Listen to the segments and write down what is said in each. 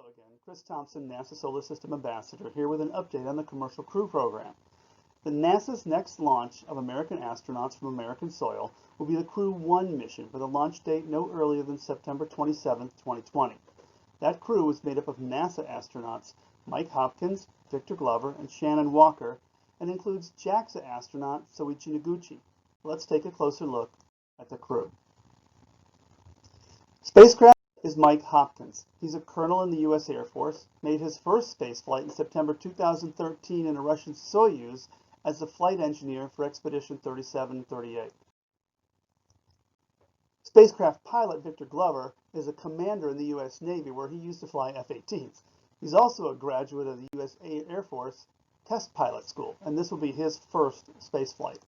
Hello again, Chris Thompson, NASA Solar System Ambassador, here with an update on the Commercial Crew program. NASA's next launch of American astronauts from American soil will be the Crew 1 mission with a launch date no earlier than September 27, 2020. That crew is made up of NASA astronauts Mike Hopkins, Victor Glover, and Shannon Walker, and includes JAXA astronaut Soichi Noguchi. Let's take a closer look at the crew. Spacecraft is Mike Hopkins. He's a colonel in the U.S. Air Force, made his first space flight in September 2013 in a Russian Soyuz as the flight engineer for Expedition 37 and 38. Spacecraft pilot Victor Glover is a commander in the U.S. Navy where he used to fly F-18s. He's also a graduate of the U.S. Air Force Test Pilot School, and this will be his first space flight.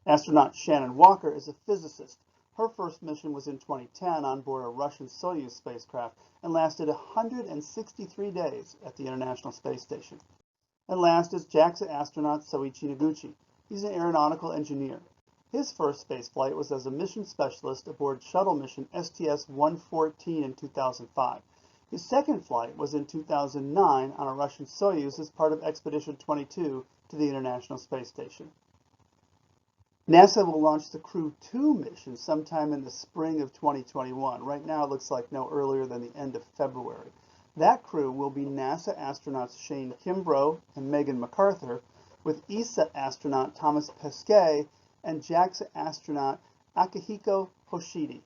Astronaut Shannon Walker is a physicist. Her first mission was in 2010 on board a Russian Soyuz spacecraft and lasted 163 days at the International Space Station. And last is JAXA astronaut Soichi Noguchi. He's an aeronautical engineer. His first space flight was as a mission specialist aboard shuttle mission STS-114 in 2005. His second flight was in 2009 on a Russian Soyuz as part of Expedition 22 to the International Space Station. NASA will launch the Crew 2 mission sometime in the spring of 2021. Right now it looks like no earlier than the end of February. That crew will be NASA astronauts Shane Kimbrough and Megan MacArthur, with ESA astronaut Thomas Pesquet and JAXA astronaut Akihiko Hoshide.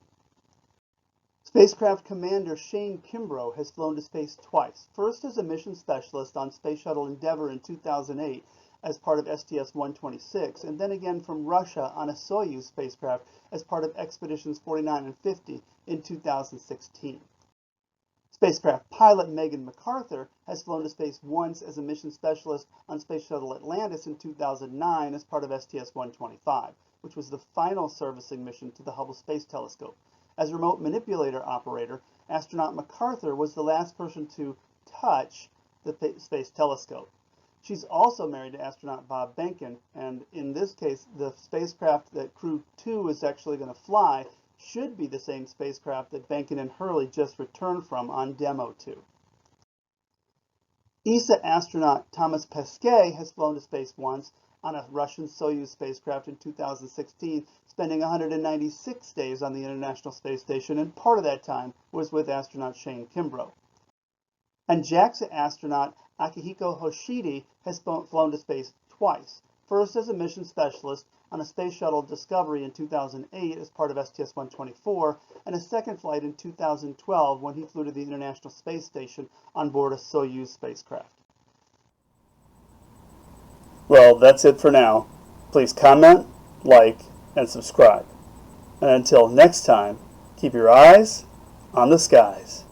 Spacecraft Commander Shane Kimbrough has flown to space twice, first as a mission specialist on Space Shuttle Endeavour in 2008 as part of STS-126, and then again from Russia on a Soyuz spacecraft as part of Expeditions 49 and 50 in 2016. Spacecraft pilot Megan MacArthur has flown to space once as a mission specialist on Space Shuttle Atlantis in 2009 as part of STS-125, which was the final servicing mission to the Hubble Space Telescope. As remote manipulator operator, astronaut MacArthur was the last person to touch the Space Telescope. She's also married to astronaut Bob Behnken, and in this case, the spacecraft that Crew 2 is actually going to fly should be the same spacecraft that Behnken and Hurley just returned from on Demo 2. ESA astronaut Thomas Pesquet has flown to space once on a Russian Soyuz spacecraft in 2016, spending 196 days on the International Space Station, and part of that time was with astronaut Shane Kimbrough. And JAXA astronaut Akihiko Hoshide has flown to space twice, first as a mission specialist on a Space Shuttle Discovery in 2008 as part of STS-124, and a second flight in 2012 when he flew to the International Space Station on board a Soyuz spacecraft. Well, that's it for now. Please comment, like, and subscribe. And until next time, keep your eyes on the skies.